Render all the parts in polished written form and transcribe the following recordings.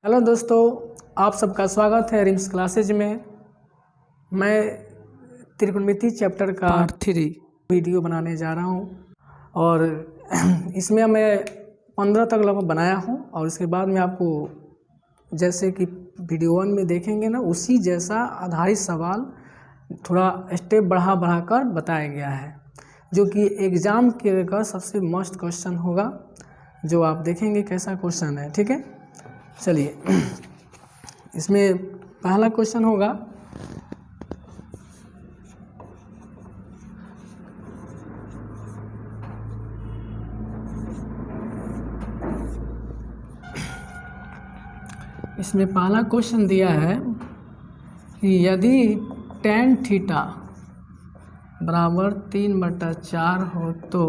Hello दोस्तों, आप सबका स्वागत है रिम्स क्लासेज में। मैं त्रिकोणमिति चैप्टर का पार्ट 3 वीडियो बनाने जा रहा हूं और इसमें मैं 15 तक लगभग बनाया हूं और उसके बाद में आपको जैसे कि वीडियो 1 में देखेंगे ना, उसी जैसा आधारित सवाल थोड़ा स्टेप बढ़ा कर बताया गया है, जो कि एग्ज़ाम के का सबसे मस्त क्वेश्चन होगा, जो आप देखेंगे कैसा क्वेश्चन है। ठीक है, चलिए इसमें पहला क्वेश्चन होगा इसमें पहला क्वेश्चन दिया है कि यदि tan थीटा बराबर 3/4 हो तो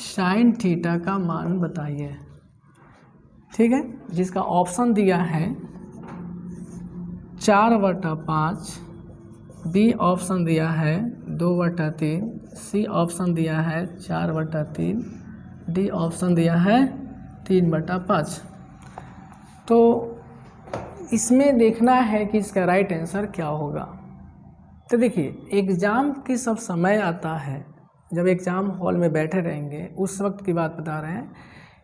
sin थीटा का मान बताइए। ठीक है, जिसका ऑप्शन दिया है 4/5, बी ऑप्शन दिया है 2/3, सी ऑप्शन दिया है 4/3, डी ऑप्शन दिया है 3/5। तो इसमें देखना है कि इसका राइट आंसर क्या होगा। तो देखिए, एग्ज़ाम की सब समय आता है, जब एग्ज़ाम हॉल में बैठे रहेंगे उस वक्त की बात बता रहे हैं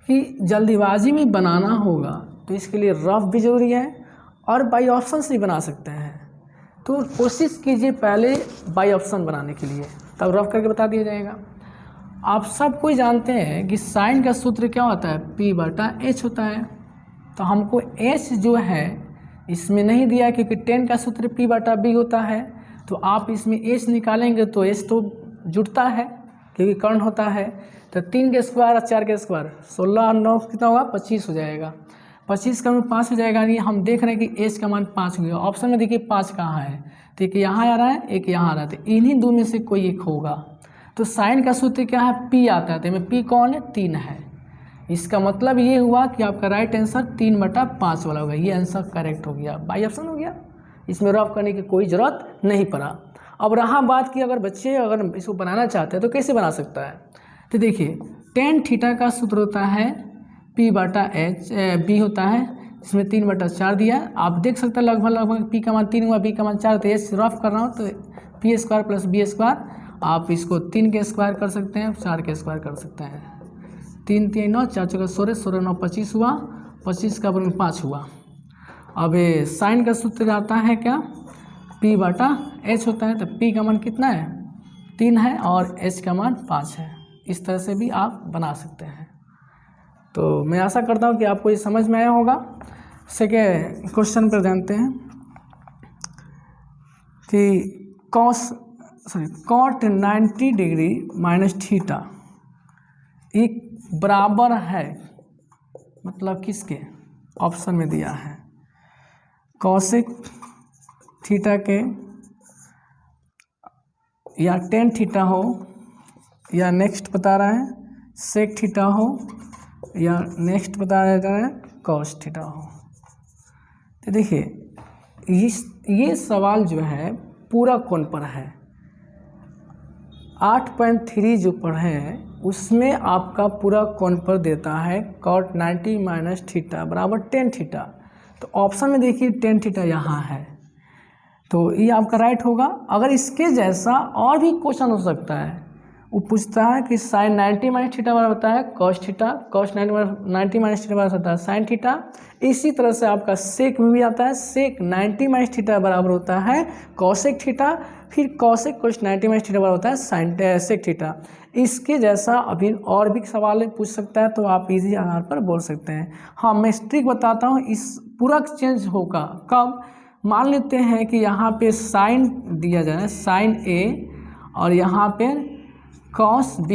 कि जल्दीबाजी में बनाना होगा, तो इसके लिए रफ भी ज़रूरी है और बाई ऑप्शन से भी बना सकते हैं। तो कोशिश कीजिए पहले बाई ऑप्शन बनाने के लिए, तब रफ करके बता दिया जाएगा। आप सब कोई जानते हैं कि साइन का सूत्र क्या होता है, P/H होता है। तो हमको H जो है इसमें नहीं दिया, क्योंकि tan का सूत्र P/B होता है। तो आप इसमें H निकालेंगे तो H तो जुड़ता है, क्योंकि कर्ण होता है। तो 3 के स्क्वायर और 4 के स्क्वायर 16 और 9 कितना होगा, 25 हो जाएगा। 25 का 5 हो जाएगा, यानी हम देख रहे हैं कि H का मान 5 हो गया। ऑप्शन में देखिए 5 कहाँ है, तो एक यहाँ आ रहा है, एक यहाँ आ रहा है, तो इन्हीं दो में से कोई एक होगा। तो साइन का सूत्र क्या है, P आता है, तो इसमें P कौन है, 3 है। इसका मतलब ये हुआ कि आपका राइट आंसर 3/5 वाला होगा। ये आंसर करेक्ट हो गया, बाई ऑप्शन हो गया। इसमें रफ करने की कोई ज़रूरत नहीं पड़ा। अब रहा बात कि अगर बच्चे अगर इसको बनाना चाहते हैं तो कैसे बना सकता है। तो देखिए, tan थीटा का सूत्र होता है P/H, B होता है, इसमें 3/4 दिया है। आप देख सकते हैं लगभग P का मान 3 हुआ, B का मान 4, तो ये रफ कर रहा हूँ, तो P² + B²। आप इसको 3 के स्क्वायर कर सकते हैं, 4 के स्क्वायर कर सकते हैं। 3 3 9, 4 4 16, 16 9 25 हुआ, 25 का वर्ग 5 हुआ। अब साइन का सूत्र आता है क्या, P/H होता है। तो P का मान कितना है, 3 है, और H का मान 5 है। इस तरह से भी आप बना सकते हैं। तो मैं आशा करता हूँ कि आपको ये समझ में आया होगा। सेकेंड क्वेश्चन पर जानते हैं कि cot 90 डिग्री माइनस थीटा एक बराबर है, मतलब किसके, ऑप्शन में दिया है कॉसेक थीटा के, या tan थीटा हो, या नेक्स्ट बता रहा है सेक थीटा हो, या नेक्स्ट बता रहा है कॉस थीटा हो। तो देखिए, ये सवाल जो है पूरा कोण पर है। 8.3 जो पढ़े हैं उसमें आपका पूरा कोण पर देता है cot 90 माइनस थीटा बराबर tan थीटा। तो ऑप्शन में देखिए tan थीटा यहाँ है, तो ये आपका राइट होगा। अगर इसके जैसा और भी क्वेश्चन हो सकता है, वो पूछता है कि साइन 90 माइनस थीटा बराबर होता है cos theta, cos 90 minus theta बराबर होता है साइन थीटा। इसी तरह से आपका सेक में भी आता है, सेक 90 माइनस थीटा बराबर होता है कॉसेक थीटा, फिर कॉसेक कॉस 90 माइनस थीटा बराबर होता है साइन सेक थीटा। इसके जैसा अभी और भी सवाल पूछ सकता है, तो आप इजी आधार पर बोल सकते हैं। हाँ, मैं स्ट्रिक बताता हूँ, इस पूरा चेंज होगा कब, मान लेते हैं कि यहाँ पे साइन दिया जाए साइन A और यहाँ पे कॉस B,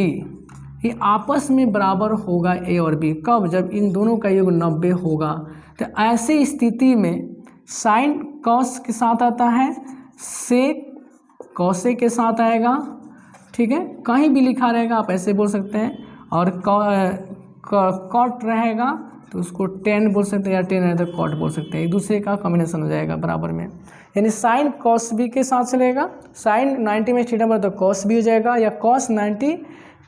ये आपस में बराबर होगा A और B। कब, जब इन दोनों का योग 90 होगा। तो ऐसी स्थिति में साइन कॉस के साथ आता है, सेक कॉसे के साथ आएगा। ठीक है, कहीं भी लिखा रहेगा आप ऐसे बोल सकते हैं, और कॉट रहेगा तो उसको tan बोल सकते हैं, या tan है तो कॉट बोल सकते हैं। एक दूसरे का कॉम्बिनेशन हो जाएगा बराबर में, यानी साइन कॉस B के साथ चलेगा। साइन 90 माइनस थीटा तो कॉस B हो जाएगा, या कॉस 90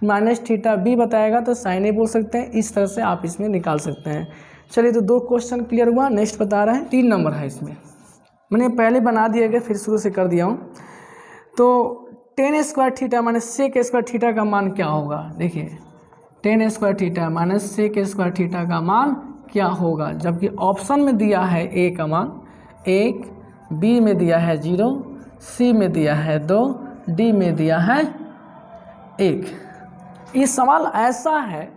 माइनस थीटा B बताएगा तो साइन A बोल सकते हैं। इस तरह से आप इसमें निकाल सकते हैं। चलिए तो 2 क्वेश्चन क्लियर हुआ। नेक्स्ट बता रहे हैं 3 नंबर है इसमें, मैंने पहले बना दिया गया फिर शुरू से कर दिया हूँ। तो tan square theta minus sec square theta का मान क्या होगा। देखिए tan square theta minus sec square theta का मान क्या होगा, जबकि ऑप्शन में दिया है ए का मान 1, बी में दिया है 0, सी में दिया है 2, डी में दिया है 1। ये सवाल ऐसा है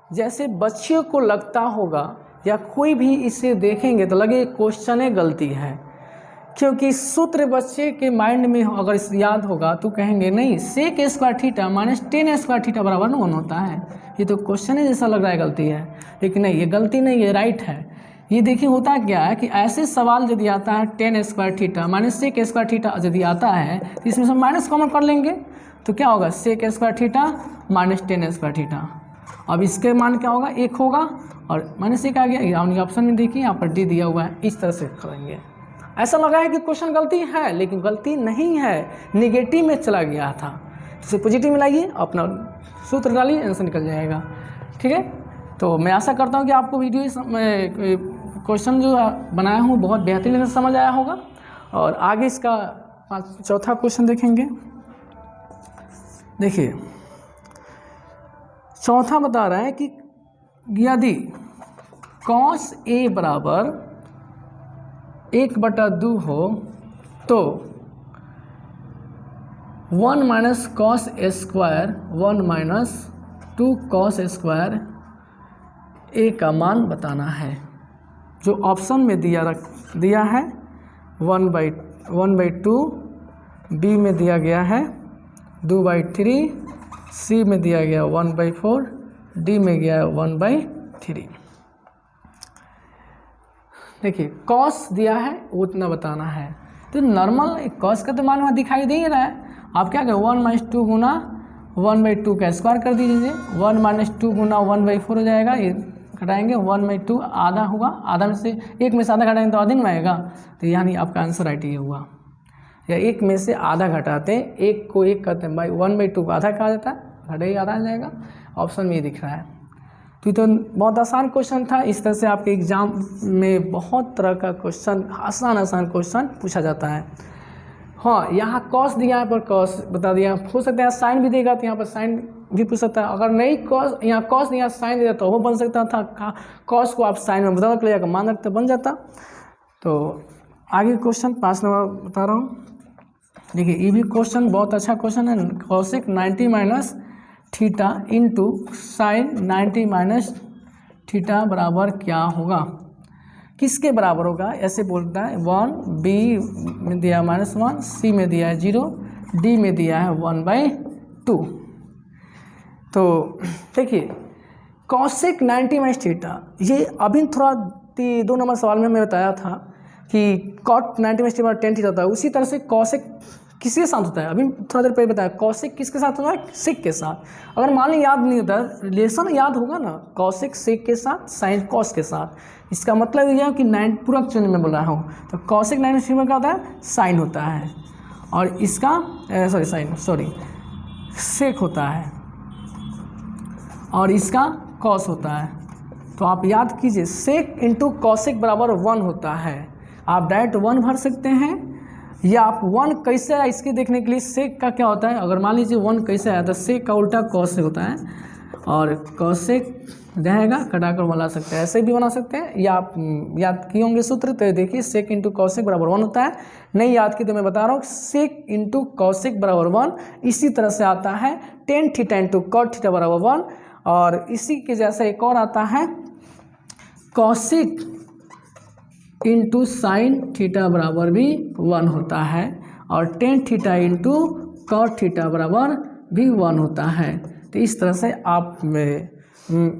जैसे बच्चियों को लगता होगा या कोई भी इसे देखेंगे तो लगे क्वेश्चन गलती है, क्योंकि सूत्र बच्चे के माइंड में अगर याद होगा तो कहेंगे नहीं sec square theta minus tan square theta बराबर 1 होता है। ये तो क्वेश्चन जैसा लग रहा है गलती है, लेकिन नहीं ये गलती नहीं, ये राइट है। ये देखिए होता क्या है कि ऐसे सवाल यदि आता है tan square theta minus sec square theta यदि आता है तो इसमें से माइनस कॉमन कर लेंगे तो क्या होगा sec square theta minus tan square theta. अब इसके मान क्या होगा 1 होगा और माइनस 1 आ गया। ऑप्शन में देखिए यहाँ पर डी दिया हुआ है, इस तरह से करेंगे। ऐसा लगा है कि क्वेश्चन गलती है, लेकिन गलती नहीं है, निगेटिव में चला गया था। तो पॉजिटिव में लाइए, अपना सूत्र डालिए, आंसर निकल जाएगा। ठीक है, तो मैं आशा करता हूँ कि आपको वीडियो क्वेश्चन जो बनाया हूँ बहुत बेहतरीन से समझ आया होगा। और आगे इसका चौथा क्वेश्चन देखेंगे। देखिए चौथा बता रहा है कि यदि कॉस ए बराबर 1/2 हो तो 1 minus cos square 1 minus 2 cos square A का मान बताना है। जो ऑप्शन में दिया है 1/2, बी में दिया गया है 2/3, सी में दिया गया 1/4, डी में गया 1/3। देखिए कॉस दिया है उतना बताना है, तो नॉर्मल कॉस का तो मान वहाँ दिखाई दे ही रहा है। आप क्या करें 1 - 2 गुना 1/2 का स्क्वायर कर दीजिए, 1 - 2 गुना 1/4 हो जाएगा। ये घटाएंगे 1/2 आधा होगा, आधा में से 1 में से आधा घटाएंगे तो आधे में आएगा, तो यानी आपका आंसर राइट ये हुआ। या 1 में से आधा घटाते हैं, 1 को 1 करते हैं, 1/2 को आधा कहा जाता है, घटे ही आधा आ जाएगा। ऑप्शन में ये दिख रहा है। तो ये तो बहुत आसान क्वेश्चन था। इस तरह से आपके एग्जाम में बहुत तरह का क्वेश्चन, आसान क्वेश्चन पूछा जाता है। हाँ, यहाँ कॉस दिया है पर कॉस बता दिया, हो सकता है साइन भी देगा तो यहाँ पर साइन भी पूछ सकता है। अगर नहीं कॉस यहाँ कॉस यहाँ साइन दिया तो वो बन सकता था, कॉस को आप साइन में बदल कर लिया मान रखते बन जाता। तो आगे क्वेश्चन 5 नंबर बता रहा हूँ। देखिए ये भी क्वेश्चन बहुत अच्छा क्वेश्चन है। Cosec 90 minus theta into sine 90 minus theta बराबर क्या होगा, किसके बराबर होगा ऐसे बोलता है। 1, बी में दिया -1, सी में दिया है 0, डी में दिया है 1/2। तो देखिए कॉसेक 90 माइनस थीटा, ये अभी थोड़ा 2 नंबर सवाल में मैं बताया था कि कॉट 90 माइनस थीटा 10 थीटा होता है। उसी तरह से कॉसेक किसके साथ होता है, अभी थोड़ा देर पहले बताया। कॉसेक किसके साथ होता है, सेक के साथ। अगर मान ली याद नहीं होता, रिलेशन याद होगा ना, कॉसेक सेक के साथ, साइन कॉस के साथ। इसका मतलब यह है कि 9 पूरा क्वेश्चन में बोला हूँ। तो कॉसेक 90 में क्या होता है, साइन होता है, और इसका सेक होता है, और इसका कॉस होता है। तो आप याद कीजिए सेक इंटू कॉसेक बराबर 1 होता है। आप डायरेक्ट 1 भर सकते हैं, या आप 1 कैसे आया इसके देखने के लिए सेक का क्या होता है। अगर मान लीजिए 1 कैसे आया तो सेक का उल्टा कॉस से होता है, और कॉसेक रहेगा कटाकर बना सकते हैं, ऐसे भी बना सकते हैं। या आप याद किए होंगे सूत्र, तो देखिए सेक इंटू कॉसेक बराबर 1 होता है। नहीं याद की तो मैं बता रहा हूँ, सेक इंटू कॉसेक बराबर 1। इसी तरह से आता है tan theta into cot theta बराबर 1, और इसी के जैसा एक और आता है कॉसेक इंटू साइन थीटा बराबर भी 1 होता है, और tan theta into cot theta बराबर भी 1 होता है। तो इस तरह से आप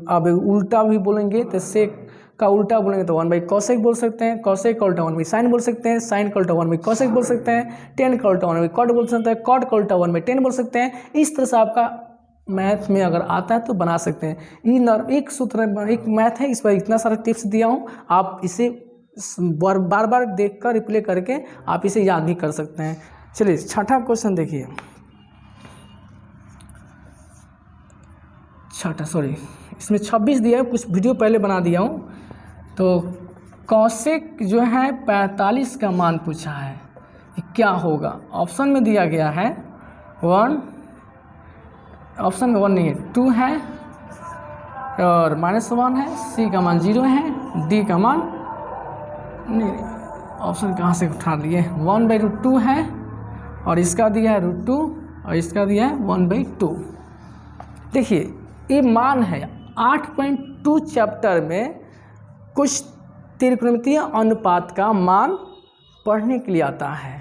अब उल्टा भी बोलेंगे तो सेक का उल्टा बोलेंगे तो 1/कॉसेक बोल सकते हैं, कॉसेक का उल्टा 1/साइन बोल सकते हैं, साइन का उल्टा 1/कॉसेक बोल सकते हैं, टेन का उल्टा 1/कॉट बोल सकते हैं, कॉट का उल्टा 1/10 बोल सकते हैं। इस तरह से आपका मैथ में अगर आता है तो बना सकते हैं। एक सूत्र एक मैथ है, इस पर इतना सारा टिप्स दिया हूँ, आप इसे बार बार देखकर रिप्ले करके आप इसे याद भी कर सकते हैं। चलिए छठा क्वेश्चन देखिए। इसमें 26 दिया है, कुछ वीडियो पहले बना दिया हूँ। तो कॉसेक जो है 45 का मान पूछा है, क्या होगा? ऑप्शन में दिया गया है 1, ऑप्शन में 1 नहीं है, 2 है और -1 है, सी का मान 0 है, डी का मान नहीं, ऑप्शन कहाँ से उठा लिए, 1/√2 है और इसका दिया है √2 और इसका दिया है 1/2। देखिए ये मान है 8.2 चैप्टर में कुछ त्रिकोणमितीय अनुपात का मान पढ़ने के लिए आता है।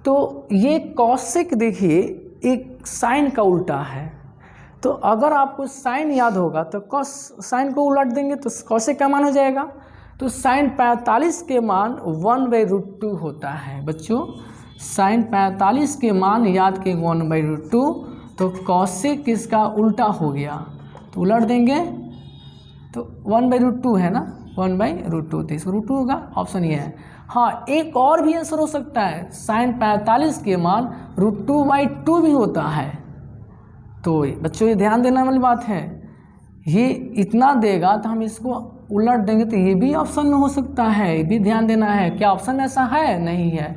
तो ये कॉसेक देखिए एक साइन का उल्टा है, तो अगर आपको साइन याद होगा तो कॉस साइन को उलट देंगे तो कॉसेक का मान हो जाएगा। तो साइन 45 के मान 1/√2 होता है बच्चों। साइन 45 के मान याद के 1/√2, तो कॉसेक इसका उल्टा हो गया, तो उलट देंगे तो 1/√2 है ना, 1/√2, तो इसका √2 होगा, ऑप्शन ये है। हाँ, एक और भी आंसर हो सकता है, साइन 45 के मान √2/2 भी होता है। तो बच्चों ये ध्यान देने वाली बात है, ये इतना देगा तो हम इसको उलट देंगे, तो ये भी ऑप्शन में हो सकता है, ये भी ध्यान देना है। क्या ऑप्शन में ऐसा है? नहीं है।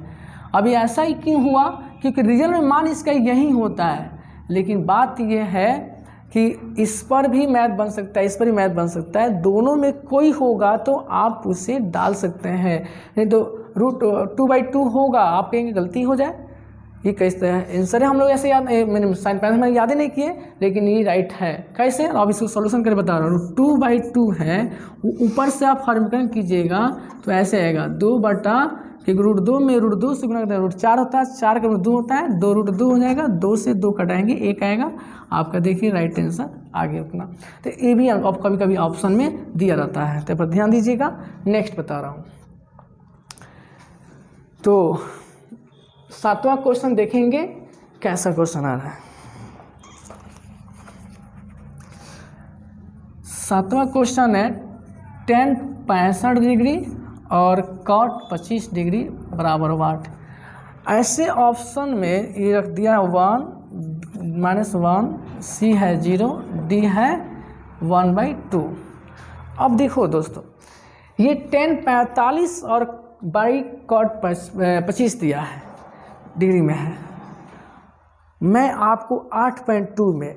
अभी ऐसा ही क्यों हुआ? क्योंकि रिजल्ट में मान इसका यही होता है, लेकिन बात यह है कि इस पर भी मैथ बन सकता है, इस पर भी मैथ बन सकता है, दोनों में कोई होगा तो आप उसे डाल सकते हैं, नहीं तो √2/2 होगा, आप कहेंगे गलती हो जाए। ये कैसे आंसर है, हम लोग ऐसे याद, मैंने साइन 45 में याद ही नहीं किए, लेकिन ये राइट है। कैसे? अब इसको सॉल्यूशन करके बता रहा हूँ। 2/2 है, ऊपर से आप फॉर्मूलेशन कीजिएगा तो ऐसे आएगा 2/, क्योंकि √2 में √2 से गुणा करते हैं √4 होता है, 4 का √2 होता है, 2√2 हो जाएगा, 2 से 2 कटाएंगे, 1 आएगा आपका। देखिए राइट आंसर आ गया उतना। तो ये भी आप कभी कभी ऑप्शन में दिया रहता है, तो पर ध्यान दीजिएगा। नेक्स्ट बता रहा हूँ, तो 7वां क्वेश्चन देखेंगे कैसा क्वेश्चन आ रहा है। 7वां क्वेश्चन है tan 65 डिग्री और cot 25 डिग्री बराबर वाट। ऐसे ऑप्शन में ये रख दिया 1, -1, सी है 0, डी है 1/2। अब देखो दोस्तों, ये tan 45 और बाई cot 25 दिया है, डिग्री में है। मैं आपको 8.2 में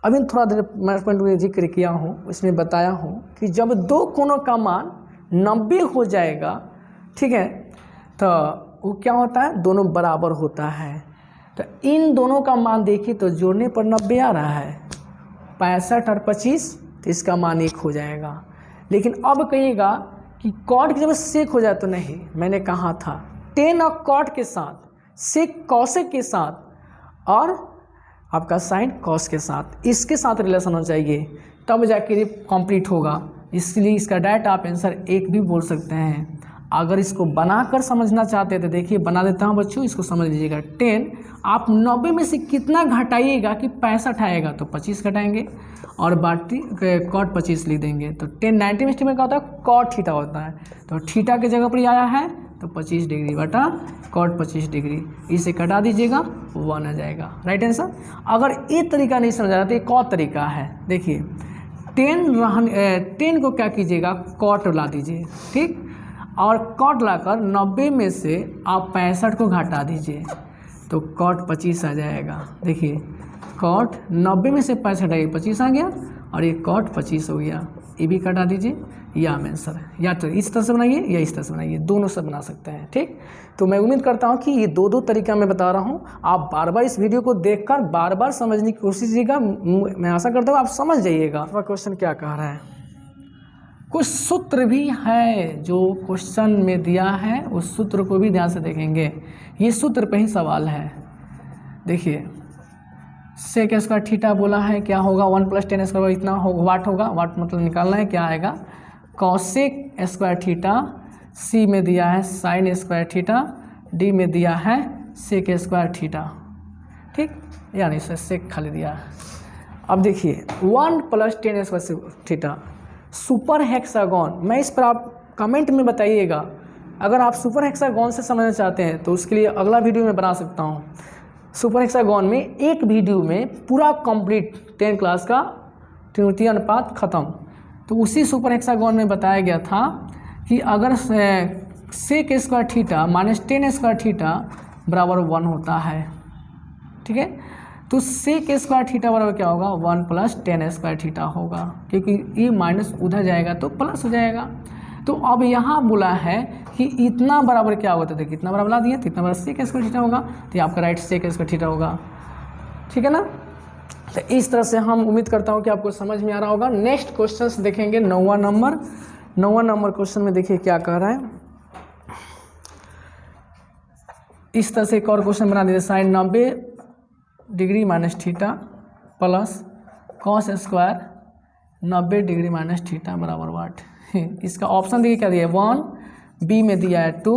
अभी थोड़ा देर 8.2 जिक्र किया हूँ, इसमें बताया हूँ कि जब दो कोणों का मान 90 हो जाएगा, ठीक है, तो वो क्या होता है, दोनों बराबर होता है। तो इन दोनों का मान देखिए तो जोड़ने पर 90 आ रहा है, 65 और 25, तो इसका मान 1 हो जाएगा। लेकिन अब कहिएगा कि कॉट की जब सेक हो जाए तो नहीं, मैंने कहा था tan और कॉट के साथ, सेक कॉसेक के साथ और आपका साइन कॉस के साथ, इसके साथ रिलेशन होना चाहिए, तब जाके कंप्लीट होगा। इसलिए इसका डायरेक्ट आप आंसर 1 भी बोल सकते हैं। अगर इसको बनाकर समझना चाहते हैं तो देखिए बना देता हूँ बच्चों, इसको समझ लीजिएगा। 10 आप 90 में से कितना घटाइएगा कि 65 आएगा, तो 25 घटाएंगे और बाकी कॉट 25 लिख देंगे। तो 10 90 में क्या होता है, कॉट थीटा होता है, तो थीटा की जगह पर आया है तो 25 डिग्री बटा कॉट 25 डिग्री, इसे कटा दीजिएगा 1 आ जाएगा, राइट आंसर। अगर ये तरीका नहीं समझ आ रहा तो एक और तरीका है, देखिए 10 को क्या कीजिएगा, कॉट ला दीजिए, ठीक, और कॉट लाकर 90 में से आप 65 को घटा दीजिए तो कॉट 25 आ जाएगा। देखिए कॉट 90 में से 65 आएगा, 25 आ गया और ये कॉट 25 हो गया, ये भी कटा दीजिए, या आंसर है। या तो इस तरह से बनाइए या इस तरह से बनाइए, दोनों से बना सकते हैं, ठीक। तो मैं उम्मीद करता हूँ कि ये दो तरीका मैं बता रहा हूँ, आप बार बार इस वीडियो को देखकर बार बार समझने की कोशिश कीजिएगा। मैं आशा करता हूँ आप समझ जाइएगा। तो क्वेश्चन क्या कह रहा है, कुछ सूत्र भी है जो क्वेश्चन में दिया है, उस सूत्र को भी ध्यान से देखेंगे। ये सूत्र पे ही सवाल है। देखिए सेक स्क्वायर थीटा बोला है, क्या होगा 1 + tan स्क्वायर इतना हो वाट होगा, वाट मतलब निकालना है, क्या आएगा कॉसेक स्क्वायर थीटा, सी में दिया है साइन स्क्वायर थीटा, डी में दिया है सेक स्क्वायर थीटा, ठीक, यानी सेक खाली दिया है। अब देखिए 1 + tan square theta super hexagon, मैं इस पर आप कमेंट में बताइएगा। अगर आप सुपर हेक्सागोन से समझना चाहते हैं तो उसके लिए अगला वीडियो में बना सकता हूँ। सुपर हेक्सागोन में एक वीडियो में पूरा कंप्लीट 10 क्लास का त्रिकोणमितीय अनुपात खत्म, तो उसी सुपर हेक्सागोन में बताया गया था कि अगर sec square theta minus tan square theta बराबर 1 होता है, ठीक है, तो सेक स्क्वायर थीटा बराबर क्या होगा 1 प्लस टेन स्क्वायर थीटा होगा, क्योंकि ये माइनस उधर जाएगा तो प्लस हो जाएगा। तो अब यहाँ बोला है कि इतना बराबर क्या होगा, तो देखिए इतना बराबर ला दिया तो इतना बराबर सेक स्क्वायर थीटा होगा, तो ये आपका राइट सेक स्क्वायर थीटा होगा, ठीक है ना। तो इस तरह से हम उम्मीद करता हूँ कि आपको समझ में आ रहा होगा। नेक्स्ट क्वेश्चन देखेंगे 9वां नंबर क्वेश्चन में देखिए क्या कह रहा है। इस तरह से एक और क्वेश्चन बना दीजिए, sine 90 degree minus theta plus cos square 90 degree minus theta बराबर वाट। इसका ऑप्शन देखिए क्या दिया है 1, बी में दिया है 2,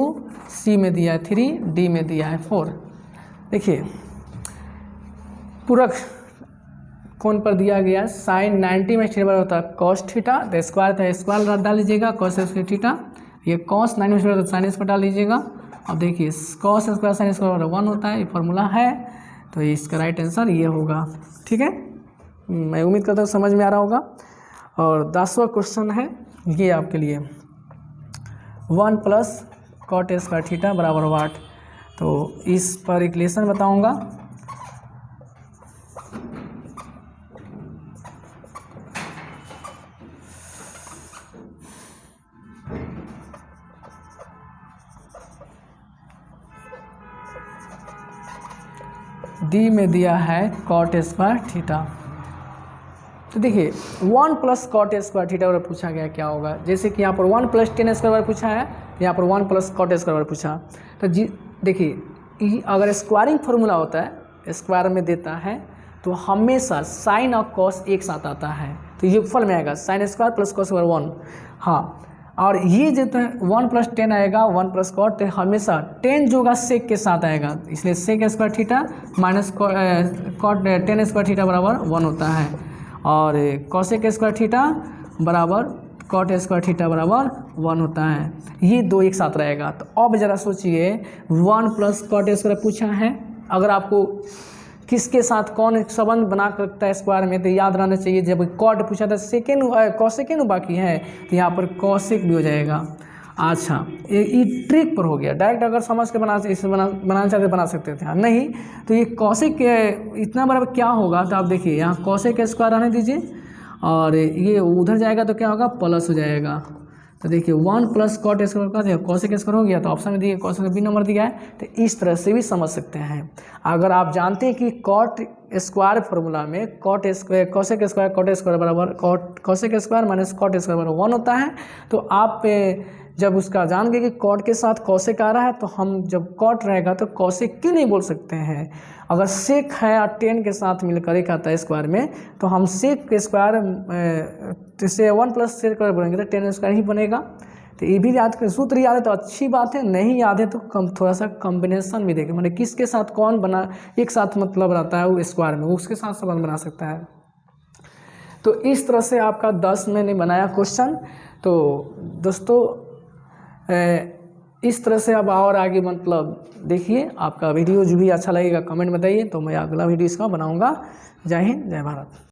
सी में दिया है 3, डी में दिया है 4। देखिए पूरक कौन पर दिया गया, साइन 90 में थीटा बराबर होता है कॉस थीटा, तो स्क्वायर था स्क्वायर डाल लीजिएगा, कॉस स्क्वायर थीटा, ये कॉस 90 में थीटा साइन स्क्वायर डाल लीजिएगा। अब देखिए कॉस स्क्वायर साइन स्क्वायर 1 होता है, ये फॉर्मूला है, तो इसका राइट आंसर ये होगा, ठीक है। मैं उम्मीद करता हूँ समझ में आ रहा होगा। और 10वां क्वेश्चन है ये आपके लिए, 1 प्लस कॉट स्क्वायर थीटा बराबर वाट। तो इस पर इक्वेशन बताऊंगा। डी में दिया है कॉट स्क्वायर थीटा। तो देखिए 1 प्लस कॉट स्क्वायर थीटा और पूछा गया क्या होगा, जैसे कि यहाँ पर 1 प्लस टेन स्क्वायर पूछा है, यहाँ पर 1 प्लस कॉट स्क्वायर पूछा। तो जी देखिए अगर स्क्वायरिंग फार्मूला होता है स्क्वायर में देता है तो हमेशा साइन और कॉस एक साथ आता है, तो योगफल में आएगा sine square plus cos square 1। हाँ, और ये जो है 1 प्लस टेन आएगा 1 प्लस कॉट, तो हमेशा 10 जो होगा सेक के साथ आएगा, इसलिए sec square theta minus cot 10 square theta बराबर 1 होता है, और कॉसेक स्क्वायर थीटा बराबर कॉट स्क्वायर थीटा बराबर 1 होता है। ये दो एक साथ रहेगा। तो अब ज़रा सोचिए 1 प्लस कॉट स्क्वायर पूछा है, अगर आपको किसके साथ कौन संबंध बना कर रखता है स्क्वायर में, तो याद रहना चाहिए जब कॉट पूछा था सेकेंड कॉसेकेंड बाकी है, तो यहाँ पर कॉसेक भी हो जाएगा। अच्छा ये ट्रिक पर हो गया, डायरेक्ट अगर समझ के बनाना चाहते बना सकते थे, नहीं तो ये कॉसेक इतना बराबर क्या होगा, तो आप देखिए यहाँ कॉसेक स्क्वायर रहने दीजिए और ये उधर जाएगा तो क्या होगा प्लस हो जाएगा। तो देखिए 1 प्लस कॉट स्क्वायर का देखिए कॉसेक स्क्वायर हो गया, तो ऑप्शन में दिए कॉसेक का बी नंबर दिया है, तो इस तरह से भी समझ सकते हैं। अगर आप जानते हैं कि कॉट स्क्वायर फार्मूला में cot square cosec square cot square बराबर cosec square minus cot square बराबर 1 होता है, तो आप जब उसका जान गए कि कॉट के साथ कॉसेक आ रहा है, तो हम जब कॉट रहेगा तो कॉसेक क्यों नहीं बोल सकते हैं। अगर सेक है और 10 के साथ मिलकर एक आता है स्क्वायर में, तो हम सेक के स्क्वायर से 1 प्लस सेक स्क्वायर बोलेंगे तो 10 स्क्वायर ही बनेगा। तो ये भी याद कर, सूत्र याद है तो अच्छी बात है, नहीं याद है तो थोड़ा सा कॉम्बिनेशन भी देखें, मतलब किसके साथ कौन बना एक साथ मतलब रहता है वो स्क्वायर में, उसके साथ संबंध बना सकता है। तो इस तरह से आपका 10 मैंने बनाया क्वेश्चन। तो दोस्तों इस तरह से अब और आगे मतलब देखिए, आपका वीडियो जो भी अच्छा लगेगा कमेंट बताइए, तो मैं अगला वीडियो इसका बनाऊंगा। जय हिंद जय भारत।